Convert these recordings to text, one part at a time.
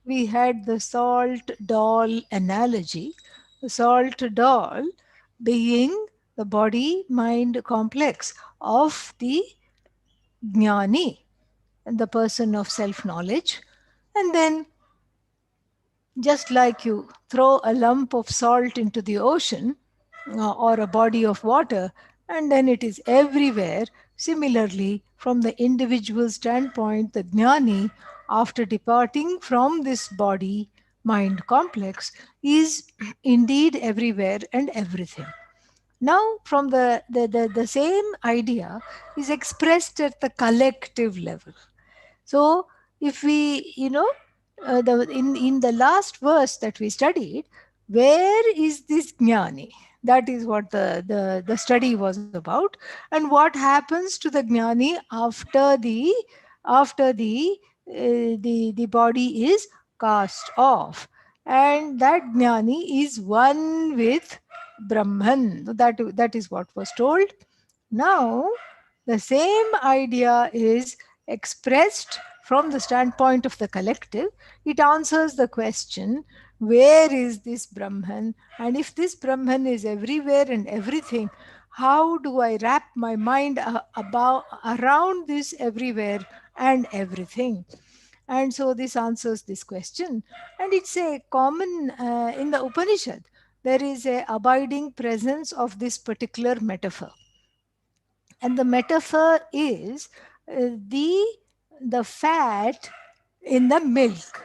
we had the salt doll analogy. The salt doll being the body mind complex of the jnani, and the person of self knowledge. And then, just like you throw a lump of salt into the ocean or a body of water, and then it is everywhere. Similarly, from the individual standpoint, the jnani, after departing from this body mind complex, is indeed everywhere and everything. Now, from the same idea is expressed at the collective level. So, if we, in the last verse that we studied, where is this jnani? That is what the study was about, and what happens to the jnani after the body is cast off, and that jnani is one with Brahman. That is what was told. Now, the same idea is expressed from the standpoint of the collective. It answers the question, where is this Brahman? And if this Brahman is everywhere and everything, how do I wrap my mind about around this everywhere and everything? And so this answers this question, and it's a common in the Upanishad. There is a abiding presence of this particular metaphor, and the metaphor is the fat in the milk.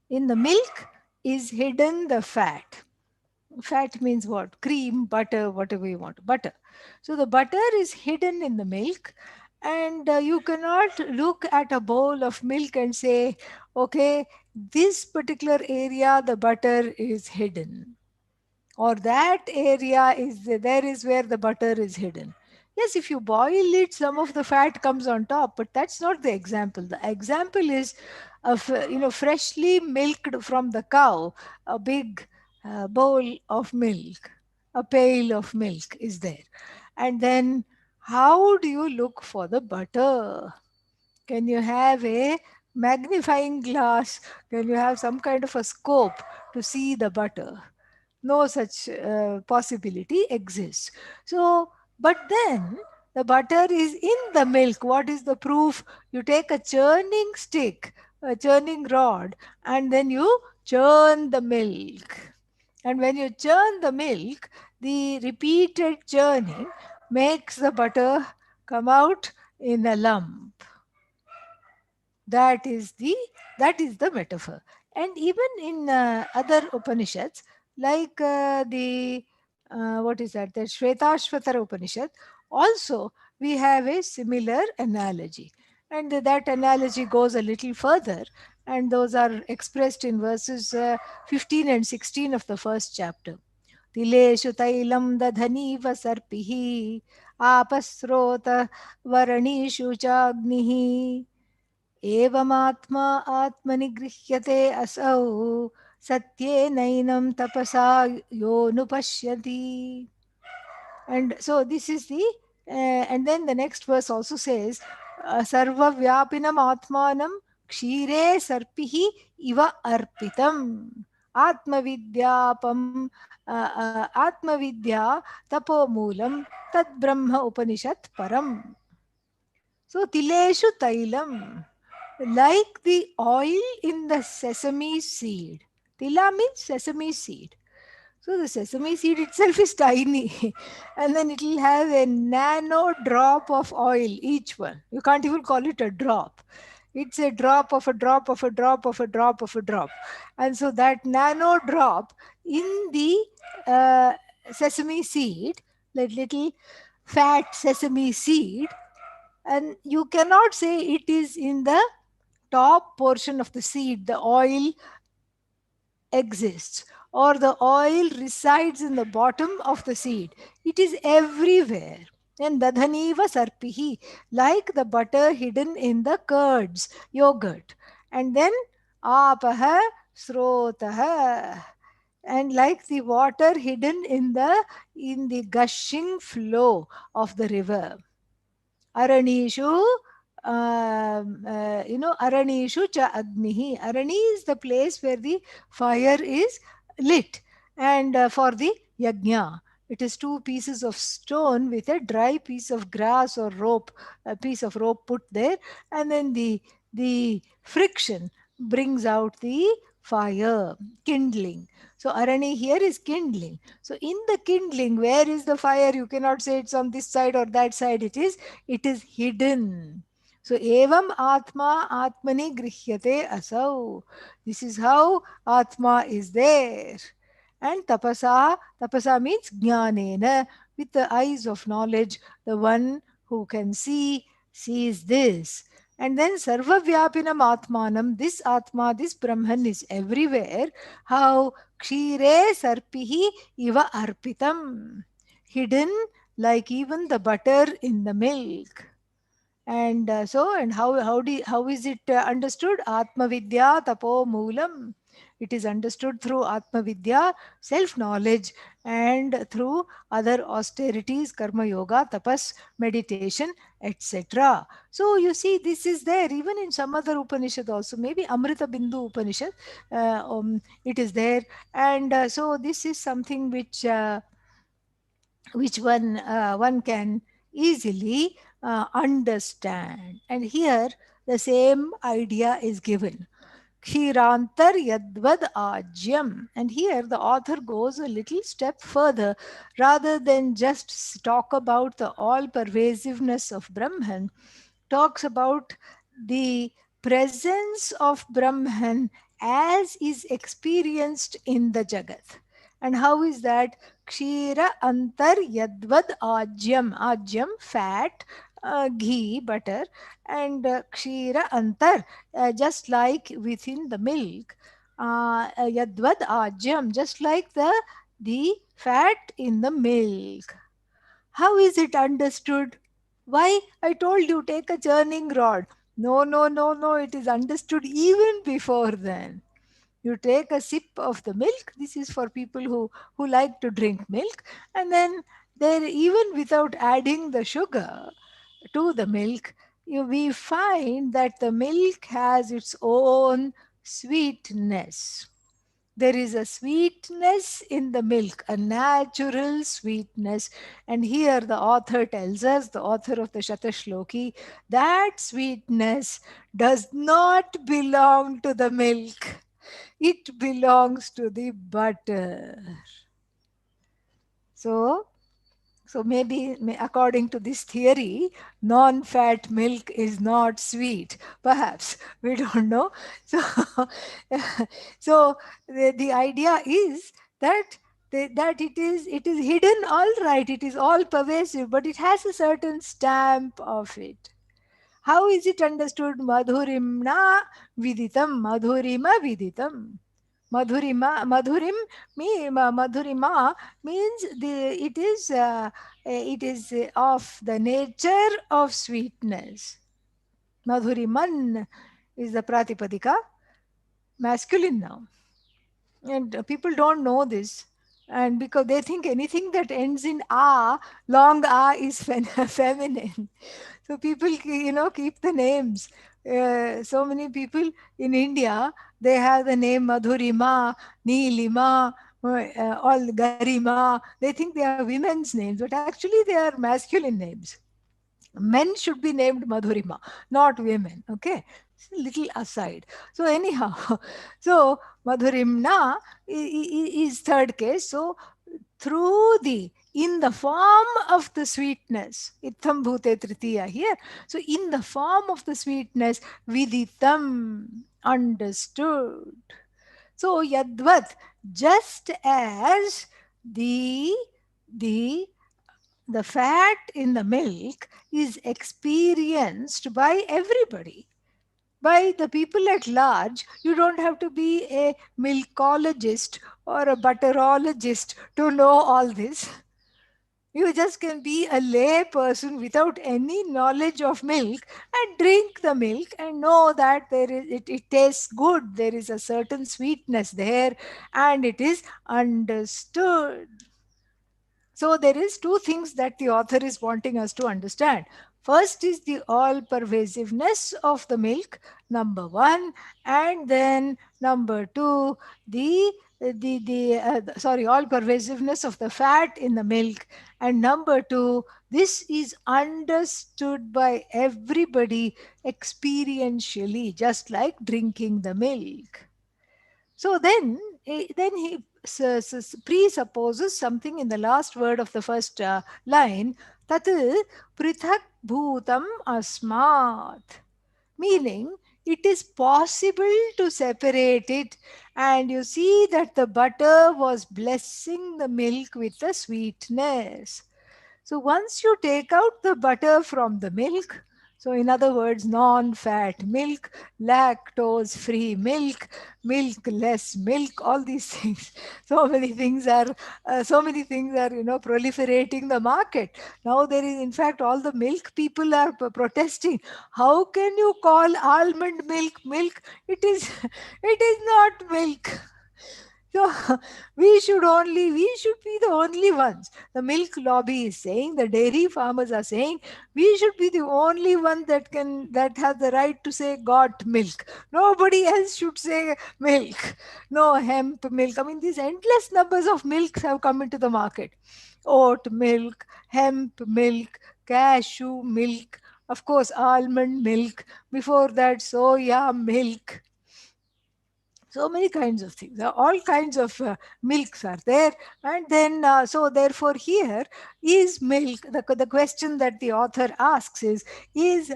In the milk is hidden the fat. Fat means what? Cream, butter, whatever you want. Butter. So the butter is hidden in the milk, and you cannot look at a bowl of milk and say, okay, this particular area the butter is hidden, or that area is there is where the butter is hidden. Yes, if you boil it, some of the fat comes on top, but that's not the example. The example is of freshly milked from the cow, a big bowl of milk, a pail of milk is there, and then how do you look for the butter? Can you have a magnifying glass? Can you have some kind of a scope to see the butter? No such possibility exists. So, but then the butter is in the milk. What is the proof? You take a churning stick, a churning rod, and then you churn the milk. And when you churn the milk, the repeated churning makes the butter come out in a lump. That is the metaphor. And even in other Upanishads, like the what is that, the Shvetashvatara Upanishad, also we have a similar analogy, and that analogy goes a little further, and those are expressed in verses 15 and 16 of the first chapter. तिलेषु तैलं दधनीव सर्पिः आपस्रोत वरणीषु चाग्निः एवमात्मा आत्मनि गृह्यते असौ सत्येनैनं तपसा योऽनुपश्यति. And so this is the and then the next verse also says sarva vyapinam atmanam kshire sarpihi iva arpitam atmavidyapam atmavidya tapomulam tad brahma upanishad param. So tileshu tailam, like the oil in the sesame seed. Tila means sesame seed. So the sesame seed itself is tiny, and then it will have a nano drop of oil, each one. You can't even call it a drop. It's a drop of a drop of a drop of a drop of a drop. And so that nano drop in the sesame seed, that little fat sesame seed, and you cannot say it is in the top portion of the seed, the oil exists, or the oil resides in the bottom of the seed. It is everywhere. And dadhaniva sarpihi, like the butter hidden in the curds, yogurt. And then apaha srotaha, and like the water hidden in the gushing flow of the river. Aranishu Aranishu cha agnihi. Arani is the place where the fire is lit. And for the yajna, it is two pieces of stone with a dry piece of grass or rope, a piece of rope put there, and then the friction brings out the fire, kindling. So Arani here is kindling. So in the kindling, where is the fire? You cannot say it's on this side or that side. It is hidden. So evam atma atmani grihyate asau. This is how atma is there. And tapasa means jnanena, with the eyes of knowledge, the one who can see sees this. And then sarva vyapinam atmanam, this atma, this Brahman is everywhere. How kshire sarpihi iva arpitam, hidden like even the butter in the milk. And and how is it understood? Atma Vidya Tapo Moolam. It is understood through Atma Vidya, self knowledge, and through other austerities, karma yoga, tapas, meditation, etc. So you see, this is there even in some other Upanishad also. Maybe Amrita Bindu Upanishad, it is there. And so this is something which one can easily understand. And here the same idea is given. Kshirantar Yadvad Ajyam. And here the author goes a little step further. Rather than just talk about the all pervasiveness of Brahman, talks about the presence of Brahman as is experienced in the Jagat. And how is that? Kshira antar yadvad ajyam. Ajyam, fat, ghee, butter, and kshira antar, just like within the milk. Yadvad ajyam, just like the fat in the milk. How is it understood? Why? I told you, take a churning rod. No, no, no, no. It is understood even before then. You take a sip of the milk. This is for people who like to drink milk. And then there, even without adding the sugar to the milk, we find that the milk has its own sweetness. There is a sweetness in the milk, a natural sweetness. And here the author tells us, the author of the Shatasloki, that sweetness does not belong to the milk. It belongs to the butter. So, so maybe according to this theory, non-fat milk is not sweet. Perhaps we don't know. So, so the idea is that that it is hidden. All right, it is all pervasive, but it has a certain stamp of it. How is it understood? Madhurimna viditam, madhurima viditam. Madhurima means it is of the nature of sweetness. Madhuriman is the pratipadika, masculine noun. And people don't know this. And because they think anything that ends in a, long a, is feminine. So people, keep the names. So many people in India, they have the name Madhurima, Neelima, all Garima. They think they are women's names, but actually they are masculine names. Men should be named Madhurima, not women. Okay, it's a little aside. So anyhow, so Madhurimna is third case. So through the, in the form of the sweetness, Itham Bhute Tritiya here. So in the form of the sweetness, Viditam, understood. So Yadvat, just as the the the fat in the milk is experienced by everybody, by the people at large. You don't have to be a milkologist or a butterologist to know all this. You just can be a lay person without any knowledge of milk and drink the milk and know that it tastes good. There is a certain sweetness there, and it is understood. So there is two things that the author is wanting us to understand. First is the all pervasiveness of the milk, number one, and then number two, all pervasiveness of the fat in the milk, and number two, this is understood by everybody experientially, just like drinking the milk. So then he presupposes something in the last word of the first line, tat prithak bhutam asmat, meaning it is possible to separate it. And you see that the butter was blessing the milk with the sweetness. So once you take out the butter from the milk, so in other words, non-fat milk, lactose-free milk, milk-less milk, all these things. So many things are, proliferating the market. Now there is, in fact, all the milk people are protesting. How can you call almond milk milk? It is, it is not milk. So we should be the only ones. The milk lobby is saying, the dairy farmers are saying, we should be the only one that has the right to say got milk. Nobody else should say milk. No hemp milk. I mean, these endless numbers of milks have come into the market. Oat milk, hemp milk, cashew milk, of course, almond milk. Before that, soya milk, so many kinds of things. All kinds of milks are there. And then so therefore here, is milk, the question that the author asks is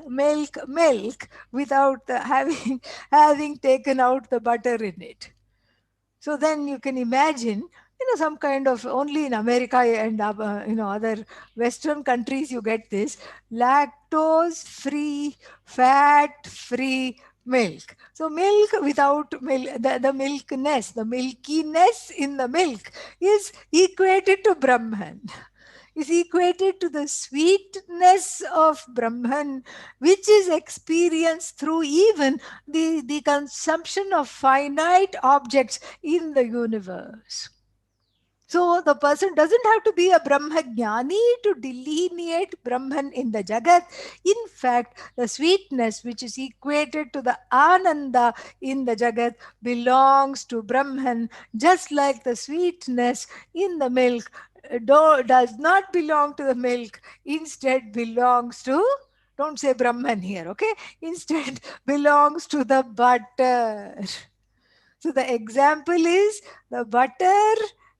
milk milk without having having taken out the butter in it? So then you can imagine, some kind of, only in America and other Western countries you get this lactose free, fat free milk. So milk without milk, the milkness, the milkiness in the milk is equated to Brahman, is equated to the sweetness of Brahman, which is experienced through even the consumption of finite objects in the universe. So the person doesn't have to be a Brahmajnani to delineate Brahman in the Jagat. In fact, the sweetness which is equated to the Ananda in the Jagat belongs to Brahman, just like the sweetness in the milk does not belong to the milk, instead belongs to, don't say Brahman here, okay? Instead belongs to the butter. So the example is, the butter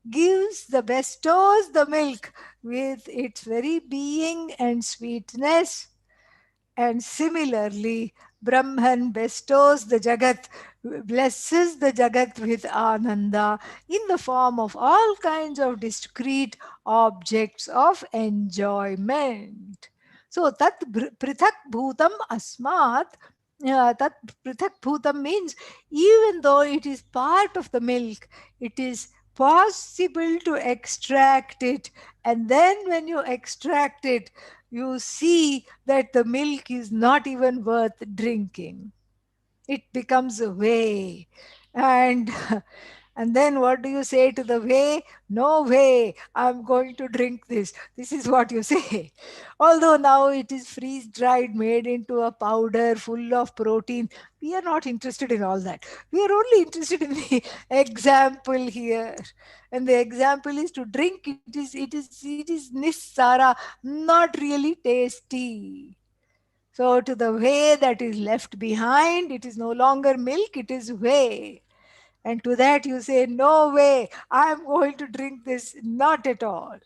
bestows the milk with its very being and sweetness. And similarly, Brahman bestows the Jagat, blesses the Jagat with Ananda in the form of all kinds of discrete objects of enjoyment. So, prithak bhutam asmat. Tat prithak bhutam means, even though it is part of the milk, it is possible to extract it. And then when you extract it, you see that the milk is not even worth drinking. It becomes a whey. And and then what do you say to the whey? No way, I'm going to drink this. This is what you say. Although now it is freeze dried, made into a powder full of protein, we are not interested in all that. We are only interested in the example here. And the example is to drink. It is nissara, not really tasty. So, to the whey that is left behind, it is no longer milk, it is whey. And to that you say, no way, I am going to drink this, not at all.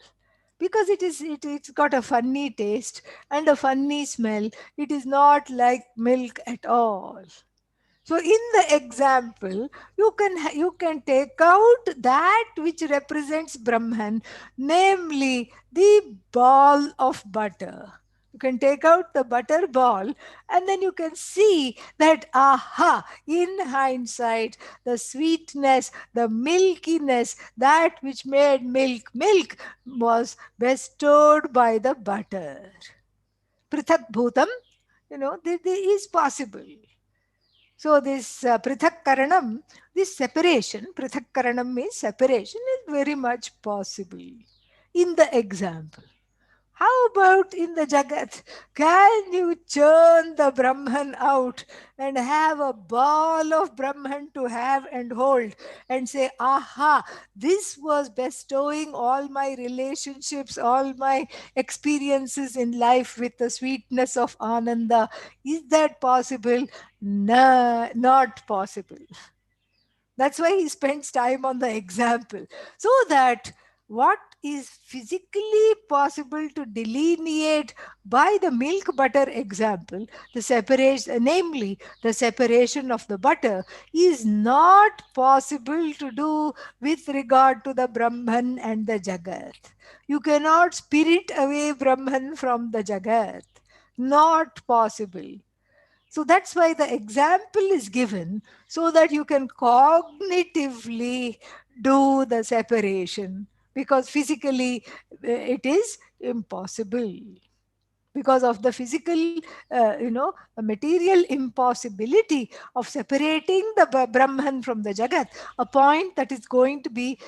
Because it's got a funny taste and a funny smell. It is not like milk at all. So in the example, you can take out that which represents Brahman, namely the ball of butter. You can take out the butter ball, and then you can see that, aha, in hindsight, the sweetness, the milkiness, that which made milk milk, was bestowed by the butter. Prithak bhutam, this is possible. So this prithak karanam, this separation, prithak karanam means separation, is very much possible in the example. How about in the Jagat? Can you churn the Brahman out and have a ball of Brahman to have and hold and say, aha, this was bestowing all my relationships, all my experiences in life with the sweetness of Ananda? Is that possible? No, not possible. That's why he spends time on the example. So that what is physically possible to delineate by the milk butter example, the separation, namely the separation of the butter, is not possible to do with regard to the Brahman and the Jagat. You cannot spirit away Brahman from the Jagat. Not possible. So that's why the example is given, so that you can cognitively do the separation, because physically it is impossible because of the physical, material impossibility of separating the Brahman from the Jagat, a point that is going to be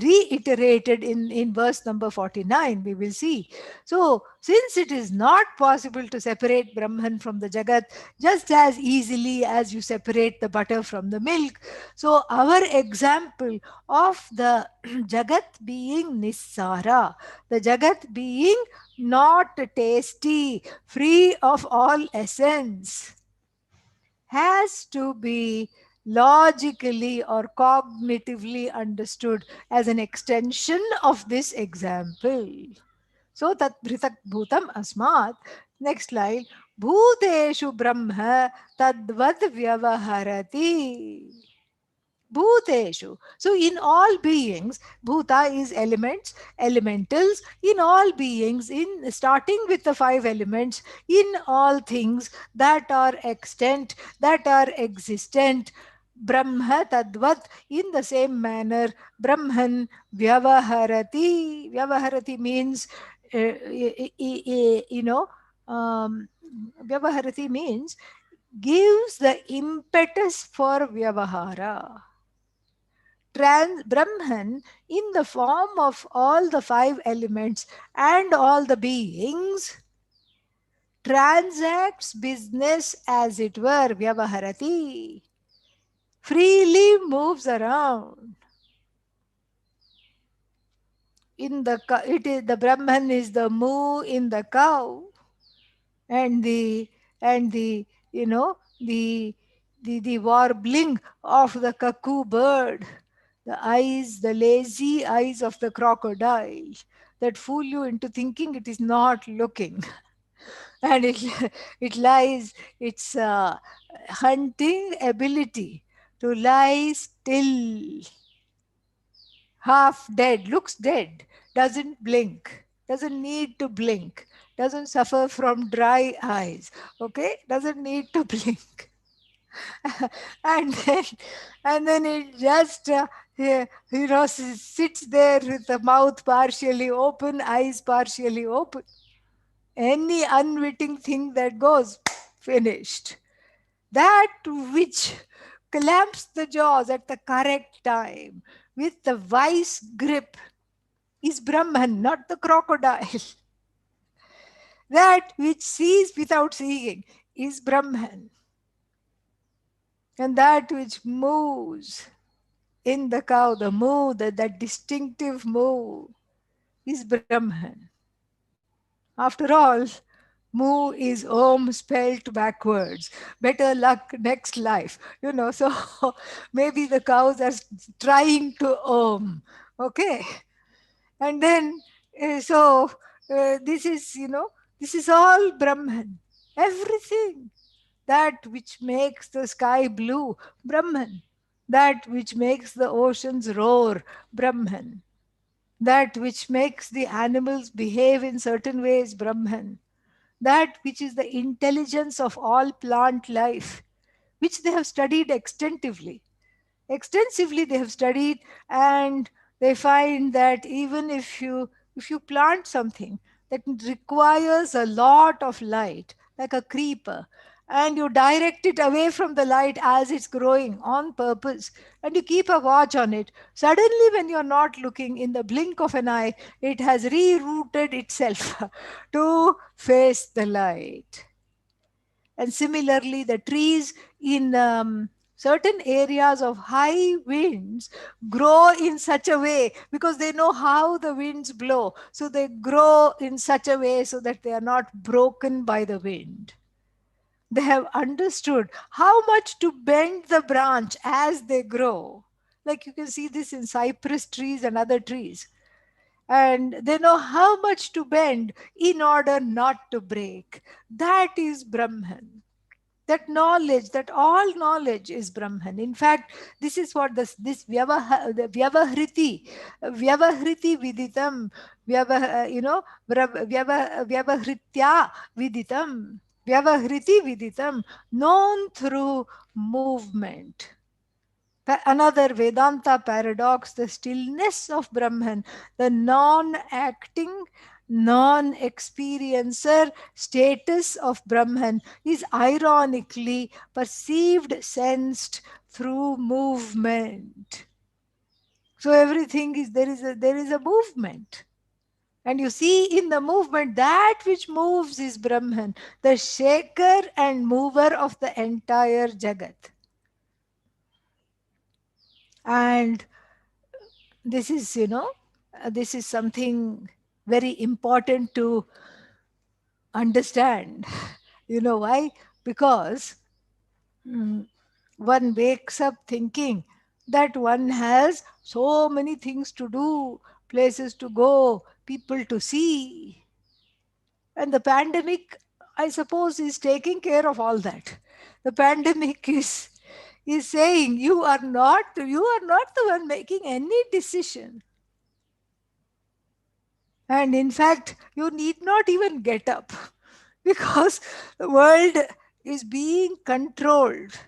reiterated in verse number 49, we will see. So, since it is not possible to separate Brahman from the Jagat just as easily as you separate the butter from the milk, so our example of the Jagat being Nissara, the Jagat being not tasty, free of all essence, has to be logically or cognitively understood as an extension of this example. So tat dhritak bhutam asmat. Next line. Bhuteshu brahma tadvad vyavaharati. Bhuteshu. So in all beings, bhuta is elements, elementals, in all beings, in starting with the five elements, in all things that are extant, that are existent, Brahma tadvat, in the same manner, Brahman vyavaharati. Vyavaharati means, you know, um, vyavaharati means gives the impetus for vyavahara. Brahman, in the form of all the five elements and all the beings, transacts business as it were, vyavaharati, freely moves around. In the it is the Brahman is the moo in the cow, and the the warbling of the cuckoo bird, the eyes, the lazy eyes of the crocodile that fool you into thinking it is not looking. And it lies, its hunting ability to lie still, half dead, looks dead, doesn't blink, doesn't need to blink, doesn't suffer from dry eyes, okay, doesn't need to blink. and then it just sits there with the mouth partially open, eyes partially open. Any unwitting thing that goes, finished. That which clamps the jaws at the correct time with the vice grip is Brahman, not the crocodile. That which sees without seeing is Brahman. And that which moves in the cow, the moo, that distinctive moo, is Brahman. After all, moo is om spelt backwards. Better luck next life. So maybe the cows are trying to om. Okay. And then, this is, this is all Brahman. Everything. That which makes the sky blue, Brahman. That which makes the oceans roar, Brahman. That which makes the animals behave in certain ways, Brahman. That which is the intelligence of all plant life, which they have studied extensively. Extensively they have studied, and they find that even if you plant something that requires a lot of light, like a creeper, and you direct it away from the light as it's growing on purpose, and you keep a watch on it. Suddenly, when you're not looking, in the blink of an eye, it has rerouted itself to face the light. And similarly, the trees in certain areas of high winds grow in such a way because they know how the winds blow. So they grow in such a way so that they are not broken by the wind. They have understood how much to bend the branch as they grow. Like you can see this in cypress trees and other trees. And they know how much to bend in order not to break. That is Brahman. That knowledge, that all knowledge is Brahman. In fact, this is what this the vyavahriti viditam, vyavahritya viditam, vyavahriti viditam, known through movement. Another Vedanta paradox, the stillness of Brahman, the non acting, non experiencer status of Brahman is ironically perceived, sensed through movement. So everything is there is a movement. And you see in the movement that which moves is Brahman, the shaker and mover of the entire Jagat. And this is this is something very important to understand. You know why? Because mm, one wakes up thinking that one has so many things to do, places to go, people to see, and the pandemic, I suppose, is taking care of all that. The pandemic is saying you are not the one making any decision. And in fact, you need not even get up because the world is being controlled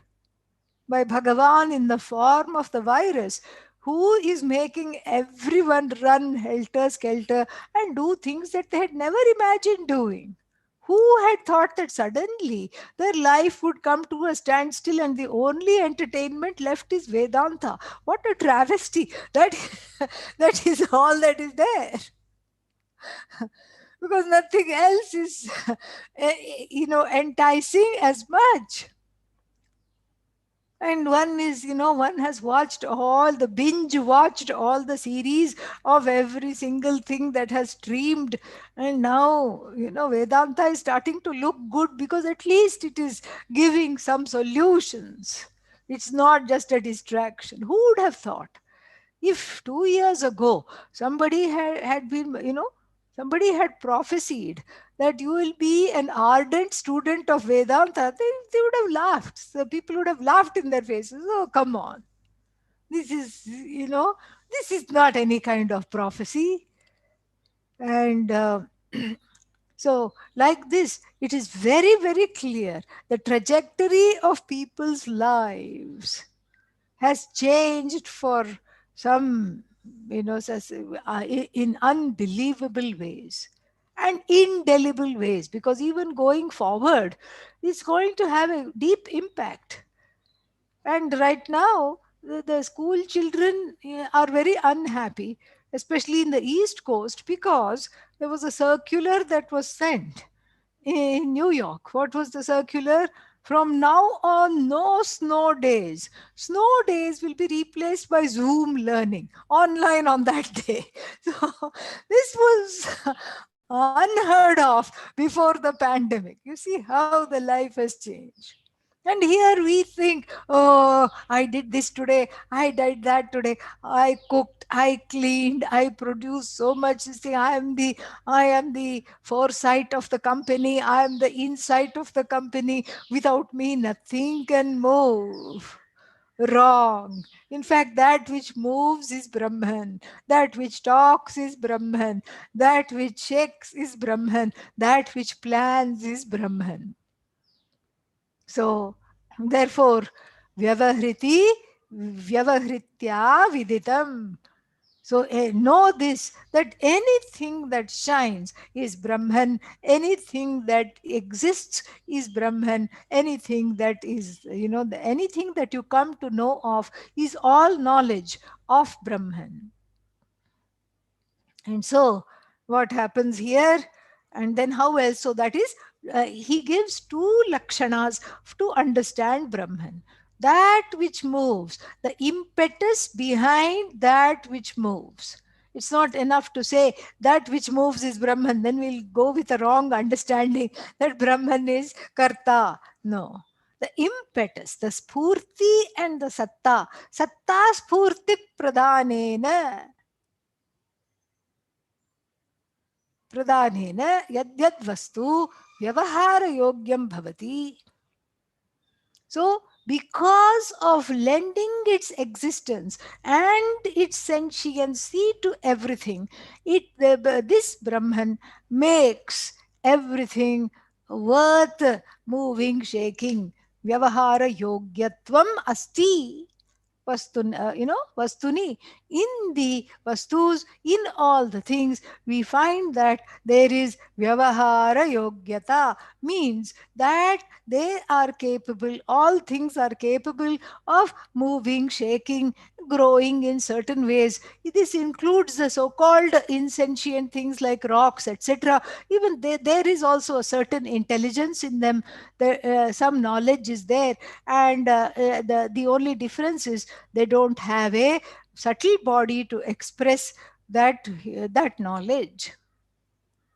by Bhagavan in the form of the virus, who is making everyone run helter skelter and do things that they had never imagined doing. Who had thought that suddenly their life would come to a standstill and the only entertainment left is Vedanta? What a travesty! That, that is all that is there, because nothing else is enticing as much. And one has watched all the binge watched all the series of every single thing that has streamed. And now Vedanta is starting to look good because at least it is giving some solutions. It's not just a distraction. Who would have thought, if 2 years ago somebody somebody had prophesied that you will be an ardent student of Vedanta, they would have laughed. The people would have laughed in their faces. Oh, come on. This is not any kind of prophecy. And so, like this, it is very, very clear the trajectory of people's lives has changed for some, in unbelievable ways and indelible ways, because even going forward, it's going to have a deep impact. And right now, the school children are very unhappy, especially in the East Coast, because there was a circular that was sent in New York. What was the circular? From now on, no snow days. Snow days will be replaced by Zoom learning online on that day. So this was unheard of before the pandemic. You see how the life has changed. And here we think, oh, I did this today, I did that today, I cooked, I cleaned, I produced so much. You see, I am the foresight of the company, I am the insight of the company. Without me, nothing can move. Wrong. In fact, that which moves is Brahman. That which talks is Brahman. That which shakes is Brahman. That which plans is Brahman. So, therefore, vyavahriti, vyavahritya viditam. So know this, that anything that shines is Brahman, anything that exists is Brahman, anything that is, anything that you come to know of is all knowledge of Brahman. And so, what happens here? And then, how else? So, that is, he gives two lakshanas to understand Brahman. That which moves, the impetus behind that which moves. It's not enough to say that which moves is Brahman. Then we'll go with a wrong understanding that Brahman is Karta. No. The impetus, the spurti and the satta. Satta spurti pradhanena. प्रदानेन यद्यद् वस्तु व्यवहारयोग्यं भवति. So, because of lending its existence and its sentiency to everything, this Brahman makes everything worth moving, shaking. Vyavahara yogyatvam asti. Vastuni, in the vastus, in all the things, we find that there is vyavahara yogyata, means that they are capable, all things are capable of moving, shaking, growing in certain ways. This includes the so-called insentient things like rocks, etc. Even there is also a certain intelligence in them. Some knowledge is there, and the only difference is they don't have a subtle body to express that knowledge.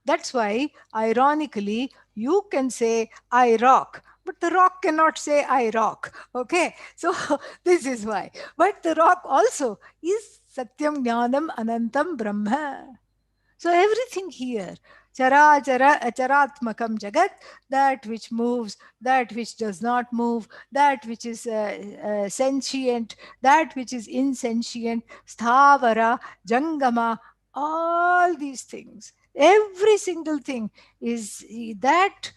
That's why, ironically, you can say I rock, but the rock cannot say I rock. Okay, so this is why. But the rock also is Satyam Jnanam Anantam Brahma. So everything here, charatmakam jagat, that which moves, that which does not move, that which is sentient, that which is insentient, sthavara, jangama, all these things, every single thing is that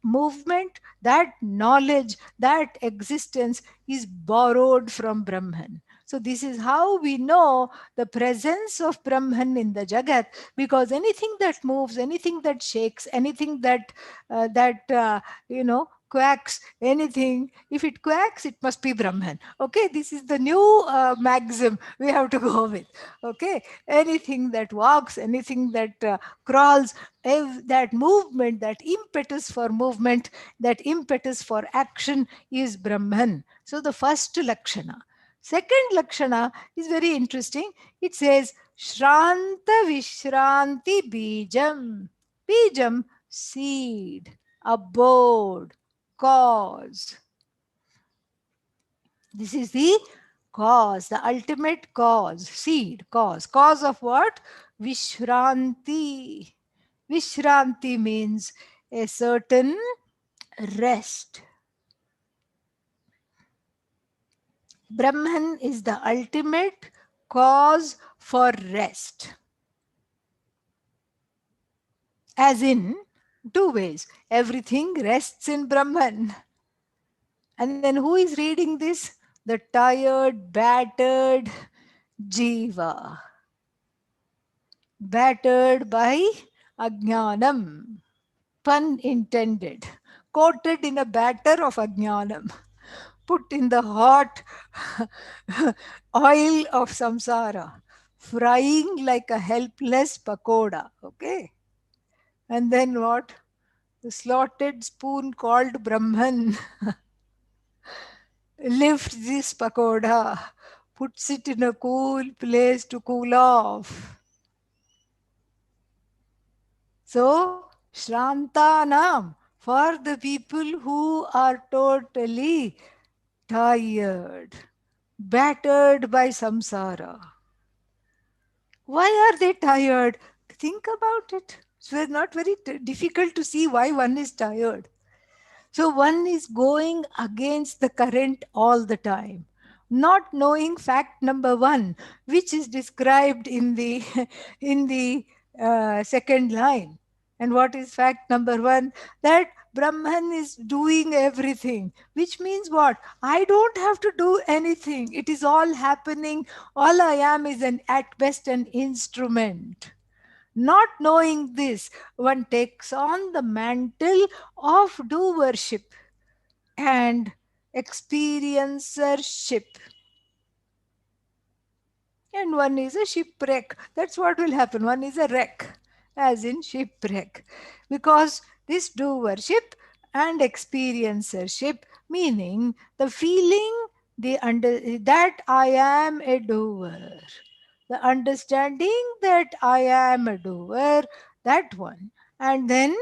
movement, that knowledge, that existence is borrowed from Brahman. So this is how we know the presence of Brahman in the Jagat, because anything that moves, anything that shakes, anything that quacks, anything, if it quacks, it must be Brahman. Okay, this is the new maxim we have to go with. Okay, anything that walks, anything that crawls, that movement, that impetus for movement, that impetus for action is Brahman. So the first Lakshana. Second Lakshana is very interesting. It says Shranta Vishranti Bijam. Bijam, seed, abode, cause. This is the cause, the ultimate cause, seed, cause. Cause of what? Vishranti. Vishranti means a certain rest. Brahman is the ultimate cause for rest. As in, two ways. Everything rests in Brahman. And then who is reading this? The tired, battered Jiva. Battered by Ajnanam. Pun intended. Coated in a batter of Ajnanam. Put in the hot oil of samsara. Frying like a helpless pakoda. Okay? And then what? The slotted spoon called Brahman lifts this pakoda, puts it in a cool place to cool off. So, Shrantanam, for the people who are totally tired, battered by samsara. Why are they tired? Think about it. So it's not very difficult to see why one is tired. So one is going against the current all the time, not knowing fact number one, which is described in the in the second line. And what is fact number one? That Brahman is doing everything, which means what? I don't have to do anything. It is all happening. All I am is at best an instrument. Not knowing this, one takes on the mantle of doership and experiencership, and one is a shipwreck. That's what will happen. One is a wreck, as in shipwreck. Because this doership and experiencership, meaning the feeling that I am a doer, the understanding that I am a doer, that one, and then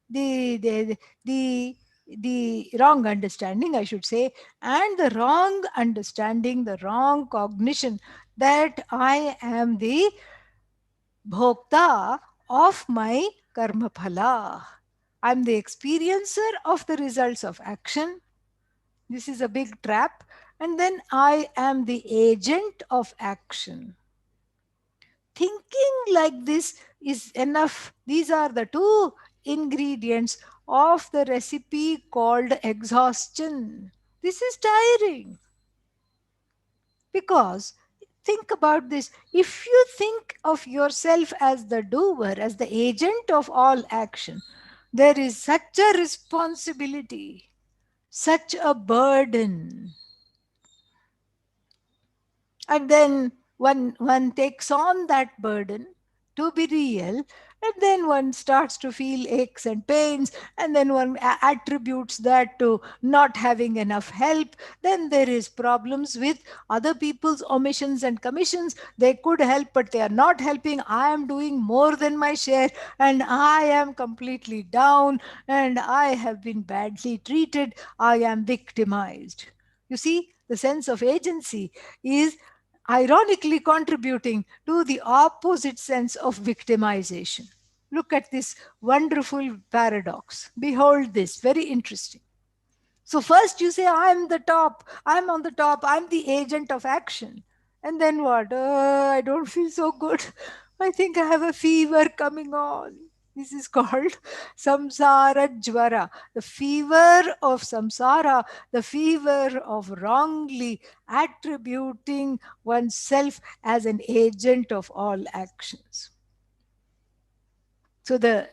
the the the the wrong understanding, I should say, and the wrong understanding, the wrong cognition that I am the bhokta of my karma phala. I'm the experiencer of the results of action. This is a big trap. And then I am the agent of action. Thinking like this is enough. These are the two ingredients of the recipe called exhaustion. This is tiring. Because think about this, if you think of yourself as the doer, as the agent of all action, there is such a responsibility, such a burden. And then one takes on that burden to be real, and then one starts to feel aches and pains, and then one attributes that to not having enough help. Then there is problems with other people's omissions and commissions. They could help, but they are not helping. I am doing more than my share, and I am completely down, and I have been badly treated. I am victimized. You see, the sense of agency is ironically contributing to the opposite sense of victimization. Look at this wonderful paradox. Behold this, very interesting. So, first you say, I'm the top, I'm on the top, I'm the agent of action. And then what? I don't feel so good. I think I have a fever coming on. This is called samsara jvara, the fever of samsara, the fever of wrongly attributing oneself as an agent of all actions. So the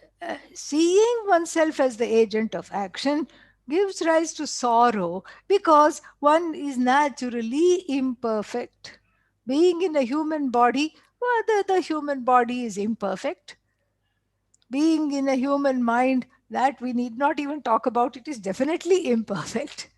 seeing oneself as the agent of action gives rise to sorrow because one is naturally imperfect. Being in a human body, well, the human body is imperfect. Being in a human mind, that we need not even talk about, it is definitely imperfect.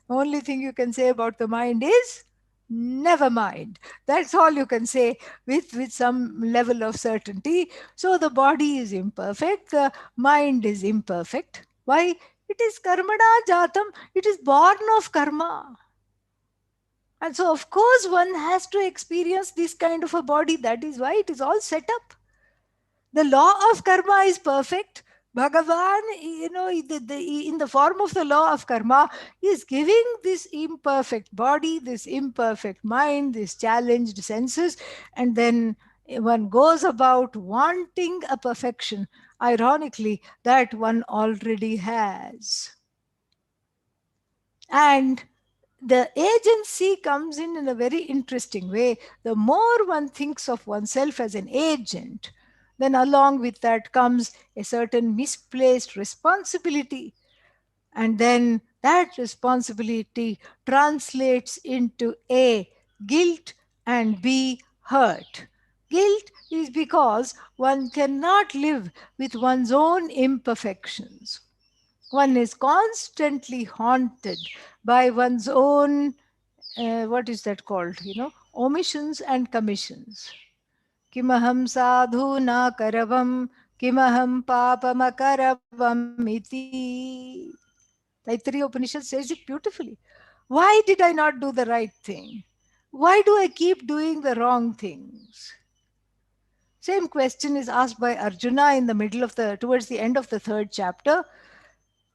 Only thing you can say about the mind is never mind. That's all you can say with some level of certainty. So the body is imperfect, the mind is imperfect. Why? It is karmana jatam, it is born of karma. And so, of course, one has to experience this kind of a body. That is why it is all set up. The law of karma is perfect. Bhagavan, in the form of the law of karma, is giving this imperfect body, this imperfect mind, these challenged senses, and then one goes about wanting a perfection, ironically, that one already has. And the agency comes in a very interesting way. The more one thinks of oneself as an agent, then along with that comes a certain misplaced responsibility. And then that responsibility translates into A, guilt, and B, hurt. Guilt is because one cannot live with one's own imperfections. One is constantly haunted by one's own, what is that called, omissions and commissions. Kimaham sadhu na karavam, kimaham papamakaravamiti. Taittiriya Upanishad says it beautifully. Why did I not do the right thing? Why do I keep doing the wrong things? Same question is asked by Arjuna in the middle of towards the end of the third chapter.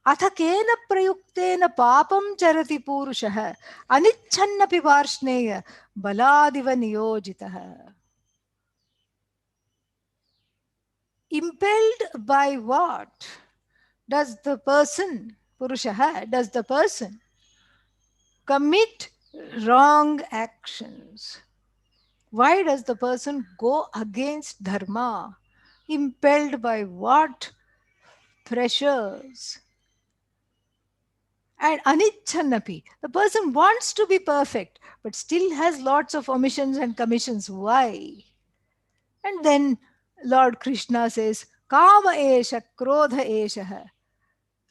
अथ केन प्रयुक्तेन पापं चरति पूरुषः अनिच्छन्नपि Varshney बलादिव नियोजितः. Impelled by what? does the person, Purushaha, does the person commit wrong actions? Why does the person go against dharma? Impelled by what pressures? And anichanapi. The person wants to be perfect, but still has lots of omissions and commissions. Why? And then Lord Krishna says, Kama esha, krodha esha,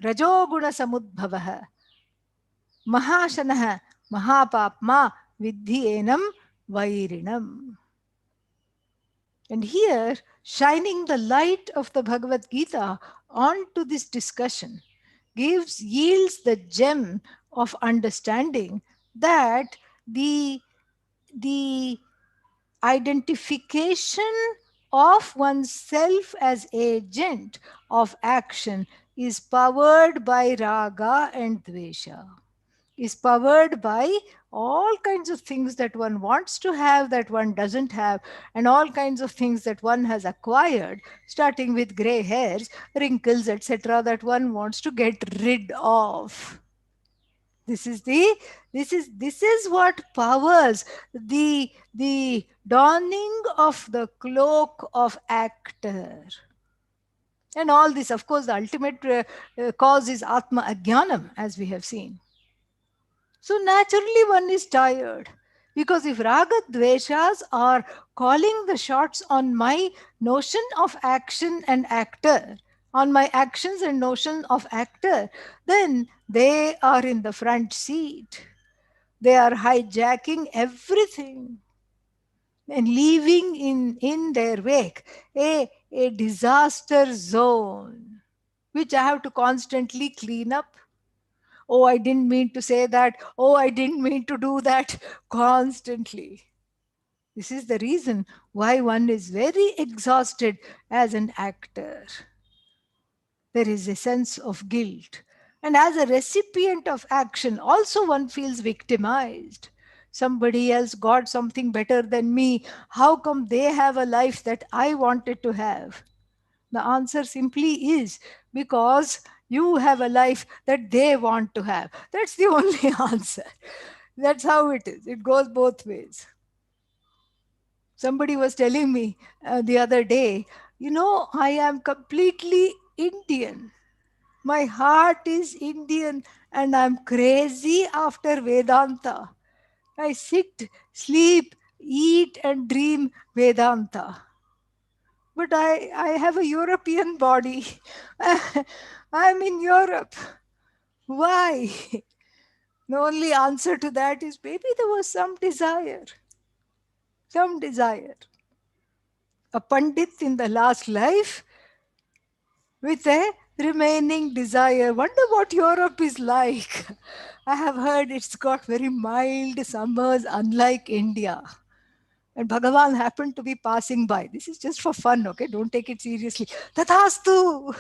rajoguna samudbhavaha, mahashanaha, mahapapma, vidhi enam vairinam. And here, shining the light of the Bhagavad Gita onto this discussion yields the gem of understanding that the the identification of oneself as agent of action is powered by raga and dvesha, is powered by all kinds of things that one wants to have that one doesn't have, and all kinds of things that one has acquired, starting with gray hairs, wrinkles, etc., that one wants to get rid of. This is what powers the donning of the cloak of actor. And all this, of course, the ultimate cause is atma ajnanam, as we have seen. So naturally one is tired, because if raga dveshas are calling the shots on my notion of action and actor, on my actions and notion of actor, then they are in the front seat. They are hijacking everything and leaving in their wake a disaster zone, which I have to constantly clean up. Oh, I didn't mean to say that. Oh, I didn't mean to do that, constantly. This is the reason why one is very exhausted as an actor. There is a sense of guilt. And as a recipient of action, also one feels victimized. Somebody else got something better than me. How come they have a life that I wanted to have? The answer simply is because you have a life that they want to have. That's the only answer. That's how it is. It goes both ways. Somebody was telling me the other day, I am completely Indian. My heart is Indian and I'm crazy after Vedanta. I sit, sleep, eat, and dream Vedanta. But I have a European body. I'm in Europe. Why? The only answer to that is maybe there was some desire. Some desire. A Pandit in the last life with a remaining desire. Wonder what Europe is like. I have heard it's got very mild summers, unlike India. And Bhagavan happened to be passing by. This is just for fun, okay? Don't take it seriously. Tathastu!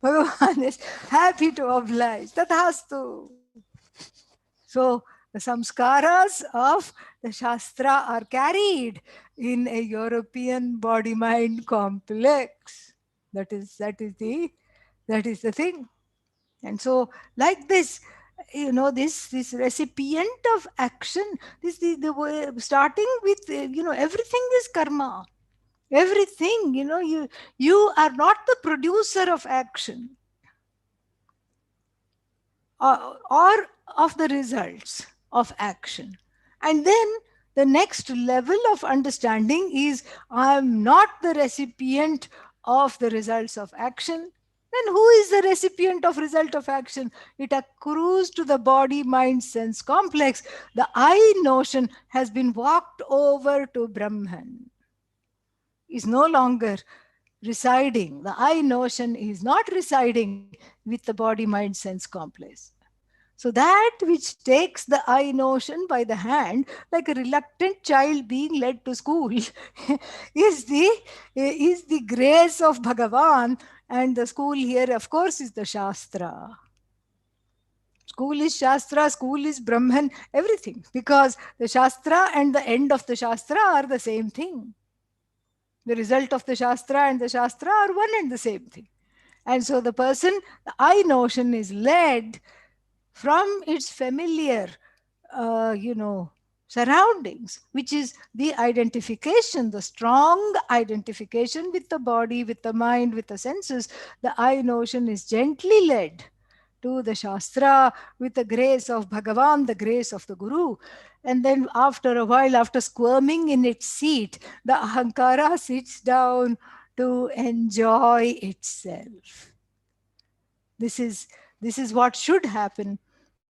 Bhagavan is happy to oblige. Tathastu! So the samskaras of the Shastra are carried in a European body-mind complex. That is the thing. And so, like this, this recipient of action, this the way, starting with everything is karma. Everything, you are not the producer of action, or of the results of action. And then the next level of understanding is I am not the recipient of the results of action. Then who is the recipient of result of action? It accrues to the body, mind, sense complex. The I notion has been walked over to Brahman, is no longer residing. The I notion is not residing with the body, mind, sense complex. So that which takes the I notion by the hand, like a reluctant child being led to school, is the grace of Bhagavan, and the school here, of course, is the Shastra. School is Shastra, school is Brahman, everything, because the Shastra and the end of the Shastra are the same thing. The result of the Shastra and the Shastra are one and the same thing. And so the person, the I notion is led from its familiar, surroundings, which is the identification, the strong identification with the body, with the mind, with the senses. The I notion is gently led to the Shastra with the grace of Bhagavan, the grace of the Guru. And then after a while, after squirming in its seat, the Ahankara sits down to enjoy itself. This is this is what should happen.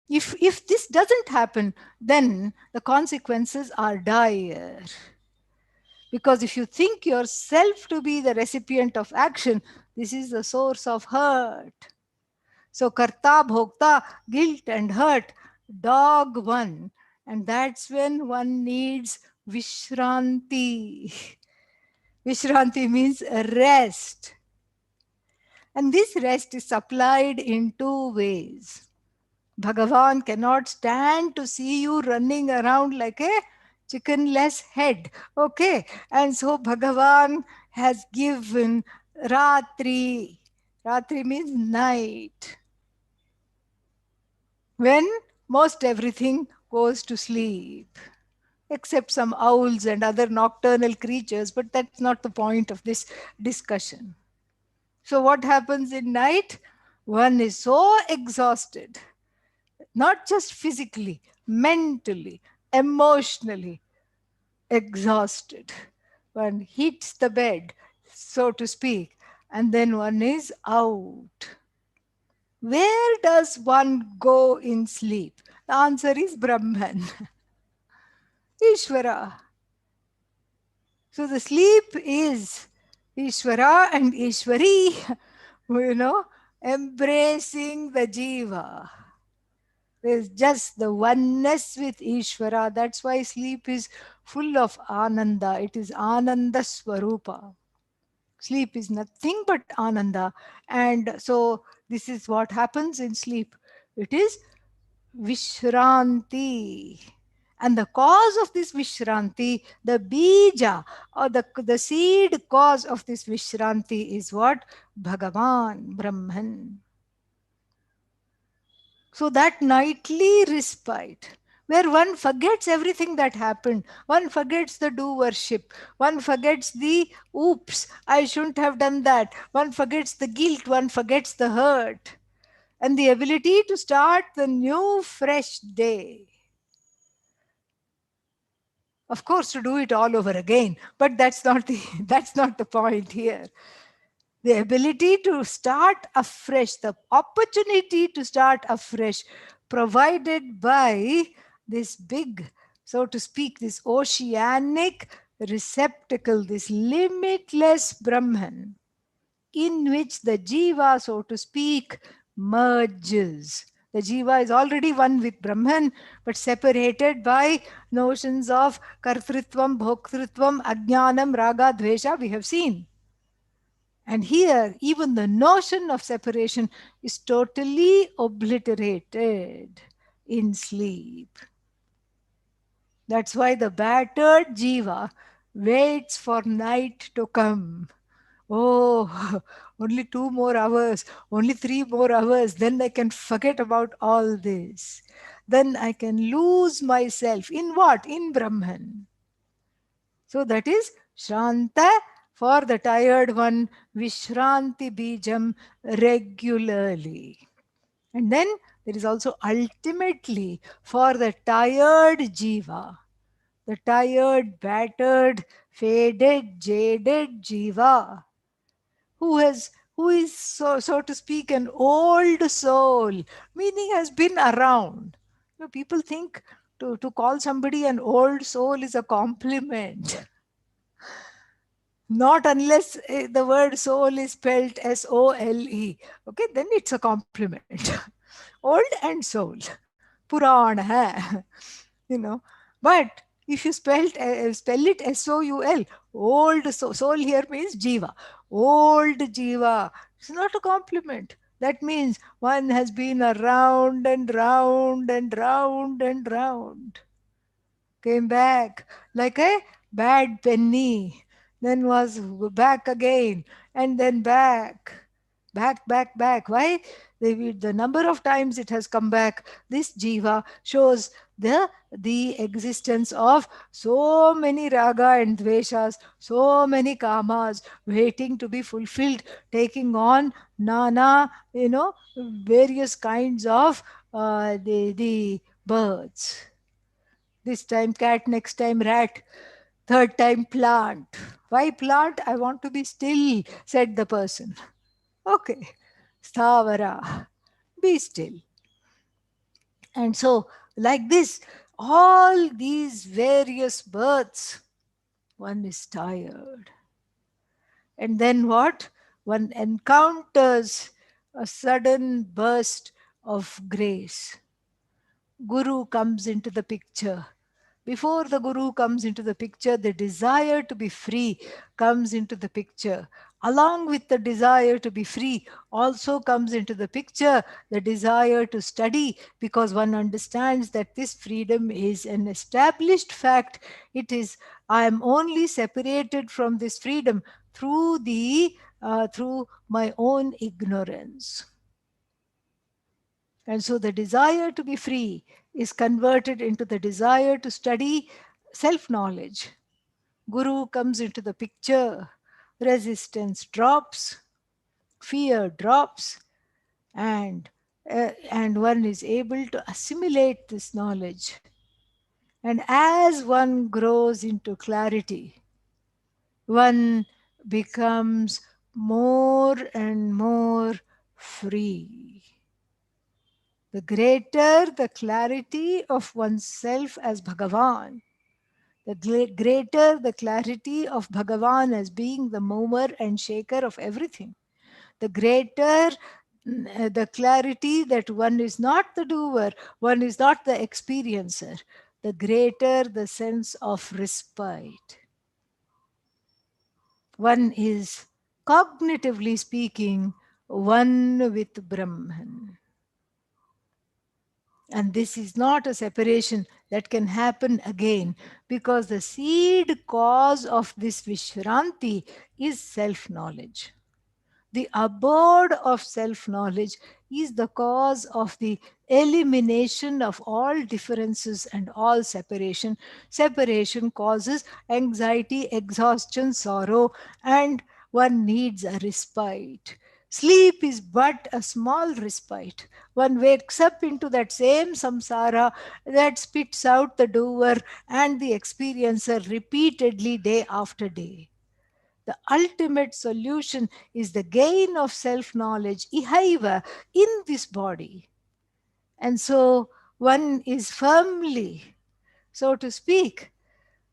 If this doesn't happen, then the consequences are dire. Because if you think yourself to be the recipient of action, this is the source of hurt. So karta, bhokta, guilt and hurt dog one. And that's when one needs vishranti. Vishranti means rest. And this rest is supplied in two ways. Bhagavan cannot stand to see you running around like a chickenless head. Okay. And so Bhagavan has given Ratri. Ratri means night. When most everything goes to sleep, except some owls and other nocturnal creatures, but that's not the point of this discussion. So, what happens in night? One is so exhausted, not just physically, mentally, emotionally exhausted. One hits the bed, so to speak, and then one is out. Where does one go in sleep? The answer is Brahman, Ishvara. So the sleep is Ishvara and Ishvari, embracing the Jiva. There's just the oneness with Ishvara. That's why sleep is full of Ananda. It is Ananda Swarupa. Sleep is nothing but Ananda. And so this is what happens in sleep. It is Vishranti. And the cause of this Vishranti, the bija or the seed cause of this Vishranti is what? Bhagavan, Brahman. So that nightly respite, where one forgets everything that happened, one forgets the do worship, one forgets the oops, I shouldn't have done that, one forgets the guilt, one forgets the hurt, and the ability to start the new, fresh day. Of course, to do it all over again, but that's not the that's not the point here. The ability to start afresh, the opportunity to start afresh, provided by this big, so to speak, this oceanic receptacle, this limitless Brahman, in which the Jiva, so to speak, merges. The Jiva is already one with Brahman, but separated by notions of kartritvam, bhoktritvam, ajnanam, raga, dvesha, we have seen. And here, even the notion of separation is totally obliterated in sleep. That's why the battered jiva waits for night to come. Oh, only 2 more hours, only 3 more hours, then I can forget about all this. Then I can lose myself. In what? In Brahman. So that is Shranta for the tired one, Vishranti Bijam regularly. And then there is also ultimately for the tired Jiva, the tired, battered, faded, jaded Jiva, who is so to speak an old soul, meaning has been around. People think to call somebody an old soul is a compliment. Not unless the word soul is spelled Sole. Okay, then it's a compliment. Old and soul. Puran hai. you know. But if you spell it Soul, old soul here means jiva. Old jiva. It's not a compliment. That means one has been around and round and round and round. Came back like a bad penny, then was back again, and then back. back, back, back. Why? The number of times it has come back, this jiva shows the existence of so many raga and dveshas, so many kamas waiting to be fulfilled, taking on nana, various kinds of the birds. This time cat, next time rat, third time plant. Why plant? I want to be still, said the person. Okay, Stavara, be still. And so, like this, all these various births, one is tired. And then what? One encounters a sudden burst of grace. Guru comes into the picture. Before the Guru comes into the picture, the desire to be free comes into the picture. Along with the desire to be free also comes into the picture the desire to study, because one understands that this freedom is an established fact. It is, I am only separated from this freedom through my own ignorance. And so the desire to be free is converted into the desire to study self knowledge. Guru comes into the picture, resistance drops, fear drops, and one is able to assimilate this knowledge. And as one grows into clarity, one becomes more and more free. The greater the clarity of oneself as Bhagavan, the greater the clarity of Bhagavan as being the mover and shaker of everything, the greater the clarity that one is not the doer, one is not the experiencer, the greater the sense of respite. One is, cognitively speaking, one with Brahman. And this is not a separation that can happen again, because the seed cause of this Vishranti is self knowledge. The abode of self knowledge is the cause of the elimination of all differences and all separation. Separation causes anxiety, exhaustion, sorrow, and one needs a respite. Sleep is but a small respite. One wakes up into that same samsara that spits out the doer and the experiencer repeatedly, day after day. The ultimate solution is the gain of self knowledge, ihaiva, in this body. And so one is firmly, so to speak,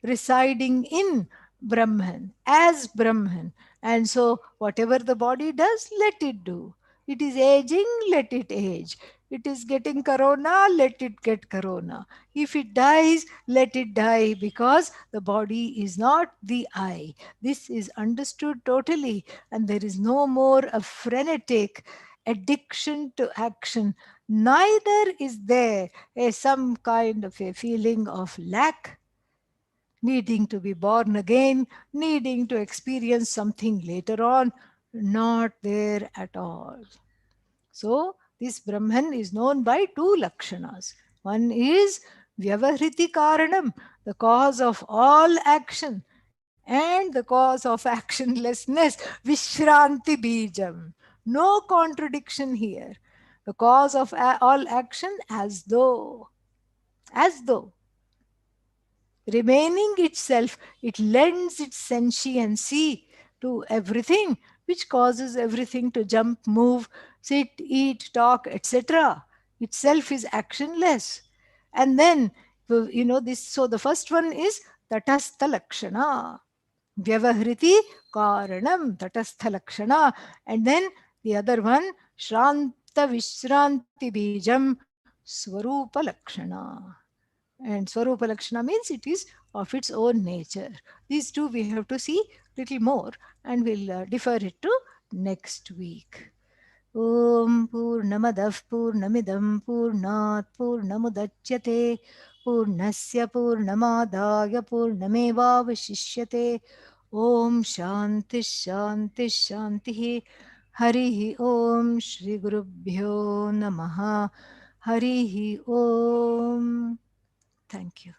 residing in Brahman, as Brahman. And so, whatever the body does, let it do. It is aging, let it age. It is getting corona, let it get corona. If it dies, let it die, because the body is not the I. This is understood totally, and there is no more a frenetic addiction to action. Neither is there some kind of a feeling of lack, needing to be born again, needing to experience something later on. Not there at all. So, this Brahman is known by two lakshanas. One is Vyavahriti Karanam, the cause of all action, and the cause of actionlessness, Vishranti Bijam. No contradiction here. The cause of all action, as though remaining itself, it lends its sentiency to everything, which causes everything to jump, move, sit, eat, talk, etc. Itself is actionless. And then, this, so the first one is Tatastha Lakshana. Vyavahriti Karanam, Tatastha Lakshana. And then the other one, Shranta Vishranti Bijam, Swarupa Lakshana. And Swarupa Lakshana means it is of its own nature. These two we have to see little more, and we'll defer it to next week. Om Purnamadav Purnamidam Purnat Purnamudachyate Purnasya Purnamadaya Purnameva Vashishyate. Om Shanti Shanti Shanti. Harihi Om. Shri Gurubhyo Namaha. Harihi Om. Thank you.